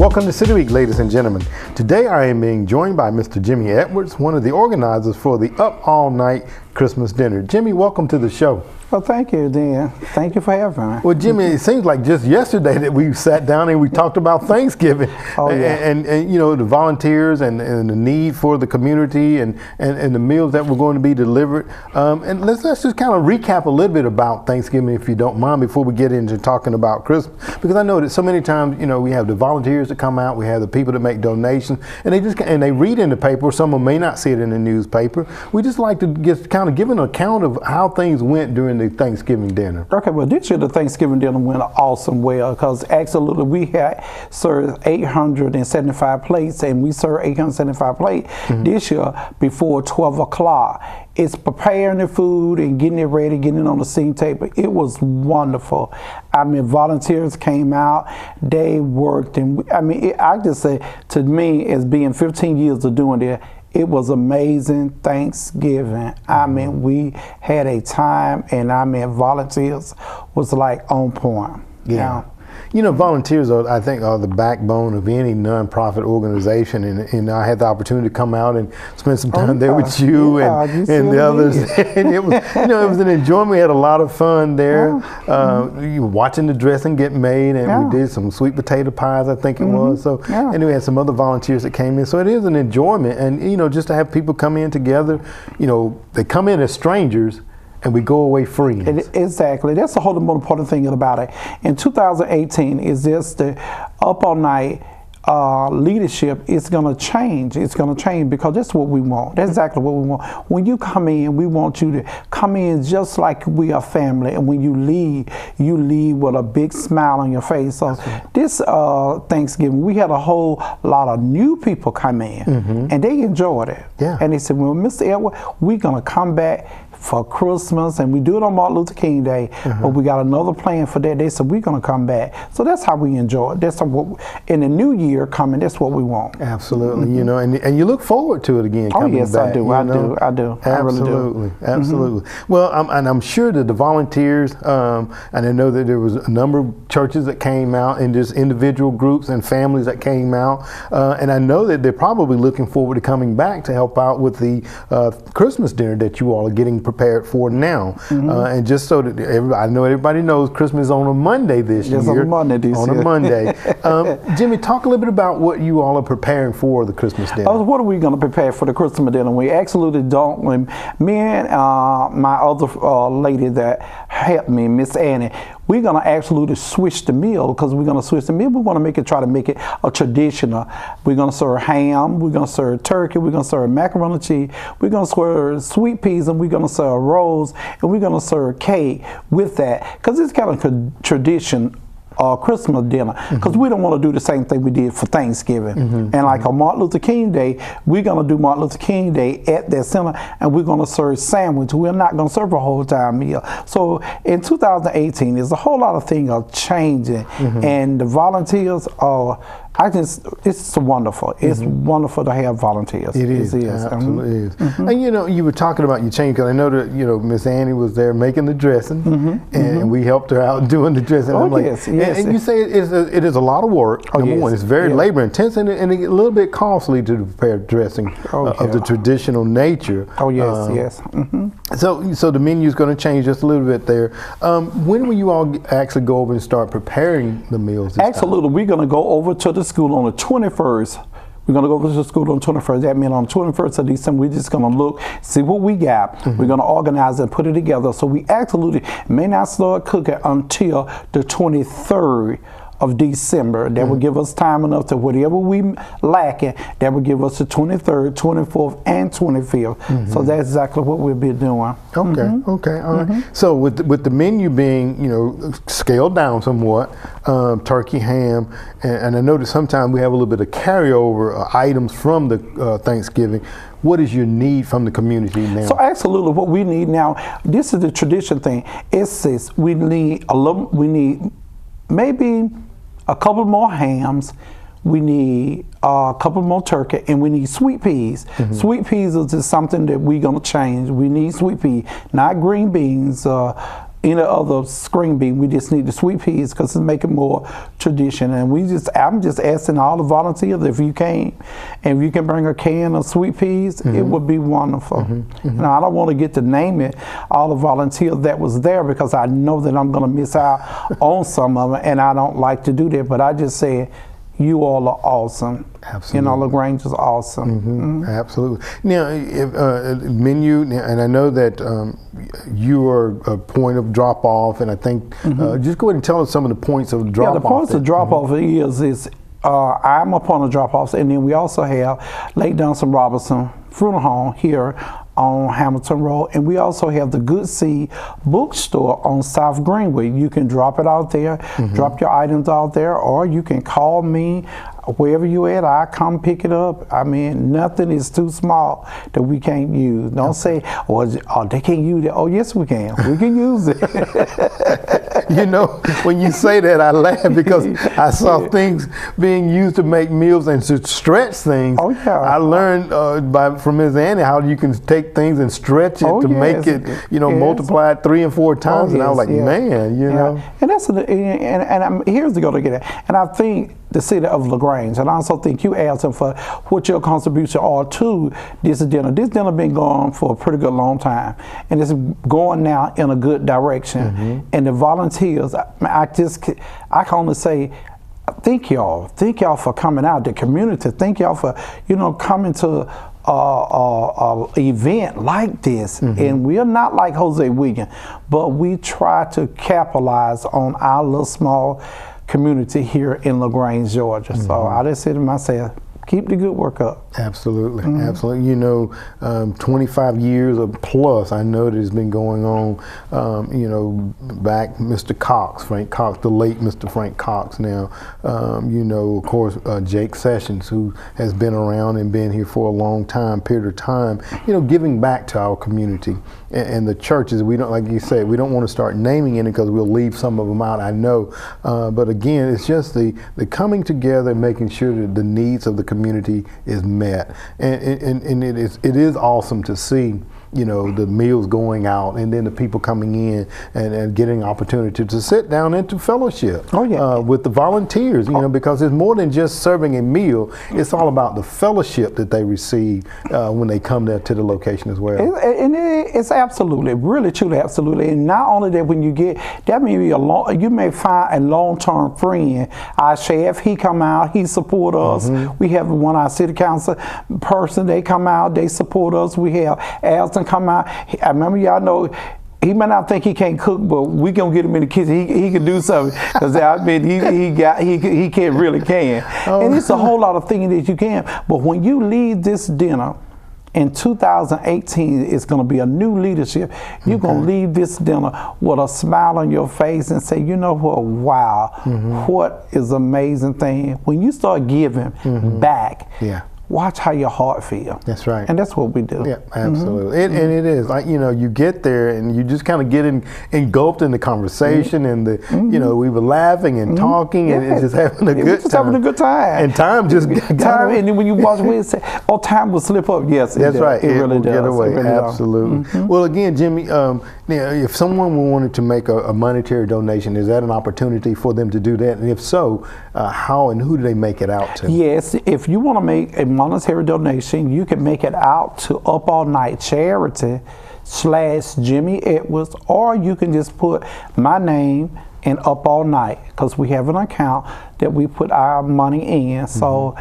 Welcome to City Week, ladies and gentlemen. Today I am being joined by Mr. Jimmy Edwards, one of the organizers for the Up All Night Christmas Dinner. Jimmy, welcome to the show. Well, thank you, Dan. Thank you for having me. Well, Jimmy, it seems like just yesterday that we sat down and we talked about Thanksgiving. Oh, yeah. And you know, the volunteers and the need for the community and the meals that were going to be delivered. And let's just kind of recap a little bit about Thanksgiving, if you don't mind, before we get into talking about Christmas. Because I know that so many times, you know, we have the volunteers that come out, we have the people that make donations, and they read in the paper. Some of them may not see it in the newspaper. We just like to just kind of give an account of how things went during the Thanksgiving dinner. Okay, well, this year the Thanksgiving dinner went awesome well because absolutely we had served 875 plates, and we served 875 plates this year before 12 o'clock. It's preparing the food and getting it ready, getting it on the scene table. It was wonderful. I mean, volunteers came out, they worked, and I just say, to me, as being 15 years of doing it, it was amazing Thanksgiving. I mean, we had a time, and I mean, volunteers was like on point. Yeah. You know, volunteers are, I think, are the backbone of any nonprofit organization, and I had the opportunity to come out and spend some time there with you and the others, and it was, you know, it was an enjoyment. We had a lot of fun there. You were watching the dressing get made, and we did some sweet potato pies, I think it was. So, and we had some other volunteers that came in. So it is an enjoyment, and you know, just to have people come in together. You know, they come in as strangers, and we go away friends. Exactly. That's the whole important thing about it. In 2018, is just the Up All Night leadership is going to change. It's going to change because that's what we want. That's exactly what we want. When you come in, we want you to come in just like we are family. And when you leave with a big smile on your face. So this Thanksgiving, we had a whole lot of new people come in, and they enjoyed it. Yeah. And they said, well, Mr. Edward, we're going to come back for Christmas, and we do it on Martin Luther King Day, but we got another plan for that day, so we're going to come back. So that's how we enjoy it. That's what, in the new year coming, that's what we want. Absolutely, you know, and you look forward to it again coming back. Oh, yes, I do, I do. Absolutely, I really do. Absolutely. Well, I'm sure that the volunteers, and I know that there was a number of churches that came out, and just individual groups and families that came out, and I know that they're probably looking forward to coming back to help out with the Christmas dinner that you all are getting prepared for now. And just so that I know everybody knows Christmas is on a Monday this year. Yes, on a Monday this year. On a Monday. Jimmy, talk a little bit about what you all are preparing for the Christmas dinner. What are we going to prepare for the Christmas dinner? We absolutely don't. Me and my other lady that helped me, Miss Annie, we're going to absolutely switch the meal because we're going to switch the meal. We want to try to make it a traditional. We're going to serve ham, we're going to serve turkey, we're going to serve macaroni and cheese, we're going to serve sweet peas, and we're going to serve rolls, and we're going to serve cake with that because it's kind of a tradition. Christmas dinner, because we don't want to do the same thing we did for Thanksgiving. And like on Martin Luther King Day, we're going to do Martin Luther King Day at that center, and we're going to serve sandwich. We're not going to serve a whole time meal. So in 2018, there's a whole lot of things are changing, and the volunteers are. It's wonderful. It's wonderful to have volunteers. It is. Absolutely is. And you know, you were talking about your change because I know that, you know, Miss Annie was there making the dressing, and we helped her out doing the dressing. Oh, like, yes. And you say it is a lot of work. Number one, it's very labor intense and a little bit costly to prepare dressing of the traditional nature. Oh yes, So the menu is going to change just a little bit there. When will you all actually go over and start preparing the meals? Absolutely, we're going to go over to the school on the 21st. We're going to go to the school on the 21st. That means on the 21st of December, we're just going to look, see what we got. We're going to organize and put it together. So we absolutely may not start cooking until the 23rd of December. That will give us time enough to whatever we lacking, that will give us the 23rd, 24th, and 25th. So that's exactly what we'll be doing. Okay, all right. So with the menu being, you know, scaled down somewhat, turkey, ham, and I know that sometimes we have a little bit of carryover items from the Thanksgiving. What is your need from the community now? So absolutely, what we need now, this is the tradition thing. It says we need maybe a couple more hams, we need a couple more turkey, and we need sweet peas. Sweet peas is just something that we're going to change. We need sweet peas, not green beans. any other screen bean. We just need the sweet peas because it's making more tradition. And I'm just asking all the volunteers if you came and if you can bring a can of sweet peas, it would be wonderful. Now, I don't want to get to name it all the volunteers that was there because I know that I'm going to miss out on some of them, and I don't like to do that. But I just say, you all are awesome. Absolutely. You know, LaGrange is awesome. Absolutely. Now, menu, and I know that you are a point of drop-off, and I think, just go ahead and tell us some of the points of drop-off. Yeah, the points of drop-off is I'm a point of drop-offs, and then we also have Lake Johnson Robinson Funeral Home here on Hamilton Road, and we also have the Good Seed bookstore on South Greenway. You can drop it out there, drop your items out there, or you can call me wherever you at. I come pick it up. I mean, nothing is too small that we can't use. Don't say, oh, they can't use it. Oh, yes, we can. We can use it. You know, when you say that, I laugh because I saw things being used to make meals and to stretch things. Oh, yeah. I learned from Ms. Annie how you can take things and stretch it to make it, you know, multiply it 3 and 4 times. And I was like, man, you know. And that's here's the goal to get it. And I think the City of LaGrange, and I also think you asked them for what your contribution are to this dinner. This dinner been going for a pretty good long time, and it's going now in a good direction. And the volunteers, I can only say, thank y'all for coming out. The community, thank y'all for coming to a event like this. And we are not like Jose Williams, but we try to capitalize on our little small community here in LaGrange, Georgia. So I just said to myself, keep the good work up. Absolutely, absolutely. You know, 25 years or plus, I know that it's been going on, you know, back Mr. Cox, Frank Cox, the late Mr. Frank Cox now, you know, of course, Jake Sessions, who has been around and been here for a long period of time, you know, giving back to our community. And the churches, we don't, like you said, we don't want to start naming any because we'll leave some of them out, I know. But again, it's just the coming together and making sure that the needs of the community is met. And it is awesome to see, you know, the meals going out and then the people coming in and getting opportunity to sit down and to fellowship with the volunteers, you know, because it's more than just serving a meal. It's all about the fellowship that they receive when they come there to the location as well. And it's absolutely, really, truly, absolutely. And not only that, when you get, that may be you may find a long-term friend. Our chef, he come out, he support us. We have one, our city council person, they come out, they support us. We have Alton come out. I remember, y'all know, he might not think he can't cook, but we gonna get him in the kitchen. He can do something because I mean he can really can. And it's a whole lot of things that you can. But when you leave this dinner in 2018, it's going to be a new leadership. You're going to leave this dinner with a smile on your face and say, you know what, wow, what is amazing thing. When you start giving back, watch how your heart feels. That's right. And that's what we do. Yeah, absolutely. And it is like, you know, you get there and you just kind of get engulfed in the conversation and the, you know, we were laughing and talking and just having a good time. Having a good time. And time just got away. And then when you watch away and say, oh, time will slip up. Yes, that's right. It really does. Get away. Really absolutely. Well, again, Jimmy, if someone wanted to make a monetary donation, is that an opportunity for them to do that? And if so, how and who do they make it out to? Yes, if you want to make a monetary donation, you can make it out to Up All Night Charity / Jimmy Edwards, or you can just put my name and Up All Night, because we have an account that we put our money in. So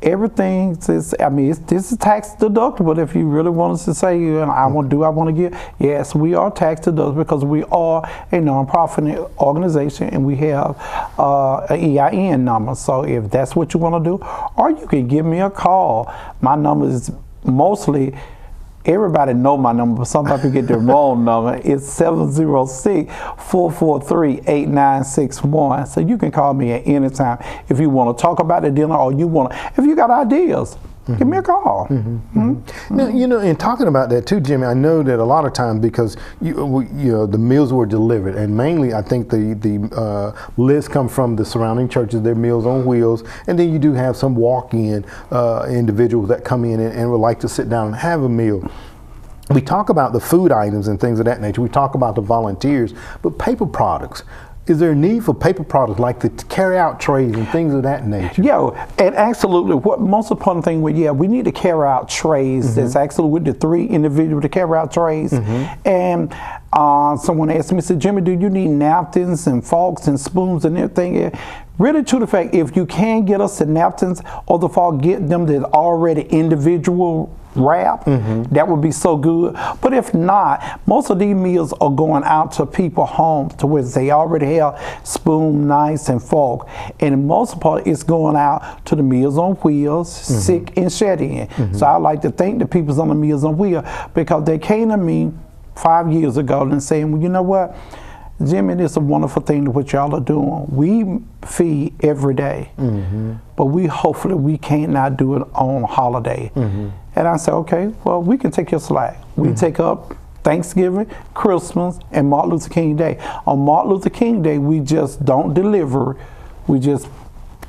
everything is, I mean, this is tax deductible. If you really want us to say, I want to give, yes, we are tax deductible because we are a nonprofit organization and we have an EIN number. So if that's what you want to do, or you can give me a call. My number is mostly, everybody know my number, but some people get the wrong number. It's 706-443-8961. So you can call me at any time if you want to talk about the dinner, or if you got ideas. Give me a call. Now, you know, in talking about that too, Jimmy, I know that a lot of times because you know the meals were delivered, and mainly I think the lists come from the surrounding churches. They're Meals on Wheels, and then you do have some walk-in individuals that come in and would like to sit down and have a meal. we talk about the food items and things of that nature. We talk about the volunteers, but paper products. Is there a need for paper products like the carry-out trays and things of that nature? Yeah, and absolutely. What most important thing we need to carry out trays. That's actually with the 3 individual to carry out trays. And someone asked me, said, Jimmy, do you need napkins and forks and spoons and everything? Really, to the fact, if you can get us the napkins or the fork, get them that already individual wrap, that would be so good. But if not, most of these meals are going out to people home to where they already have spoon, knives, and fork. And the most part, it's going out to the Meals on Wheels, sick and shed in. So I like to thank the people on the Meals on Wheels, because they came to me 5 years ago and saying, well, you know what, Jimmy, it's a wonderful thing that what y'all are doing. We feed every day, but hopefully we can't not do it on holiday. And I said, okay, well, we can take your slack. We take up Thanksgiving, Christmas, and Martin Luther King Day. On Martin Luther King Day, we just don't deliver. We just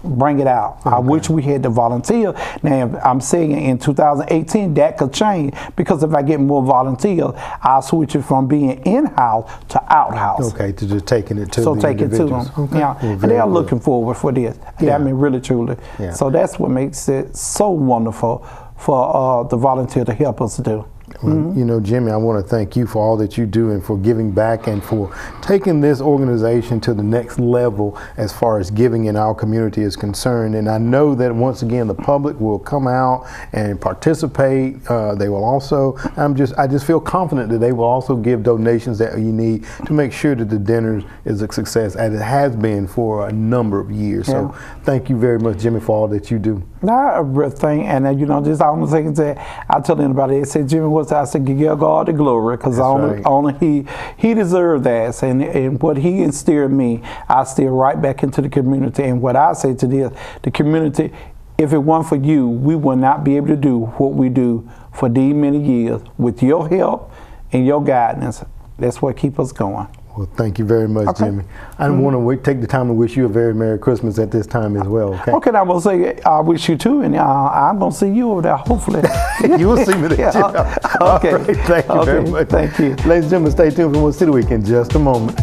bring it out. I wish we had the volunteer. Now, I'm saying in 2018, that could change, because if I get more volunteers, I'll switch it from being in-house to out-house. Okay, to just taking it to the individuals. To them. Okay. Yeah, and they are looking forward for this. I mean, really, truly. So that's what makes it so wonderful for the volunteer to help us do. Well, you know, Jimmy, I want to thank you for all that you do and for giving back and for taking this organization to the next level as far as giving in our community is concerned. And I know that once again, the public will come out and participate. They will also, I just feel confident that they will also give donations that you need to make sure that the dinner is a success, as it has been for a number of years. So thank you very much, Jimmy, for all that you do. Not a real thing, and you know, just all the things that I tell anybody, they say, Jimmy, what's that? I said, give God the glory, because only he deserved that, and what he instilled in me, I steer right back into the community. And what I say to the community, if it weren't for you, we would not be able to do what we do for these many years. With your help and your guidance, that's what keeps us going. Well, thank you very much, Jimmy. I want to take the time to wish you a very Merry Christmas at this time as well. Okay, I'm going to say I wish you too, and I'm going to see you over there, hopefully. You will see me there, Jimmy. Okay. All right, thank you very much. Thank you. Ladies and gentlemen, stay tuned for more City Week in just a moment.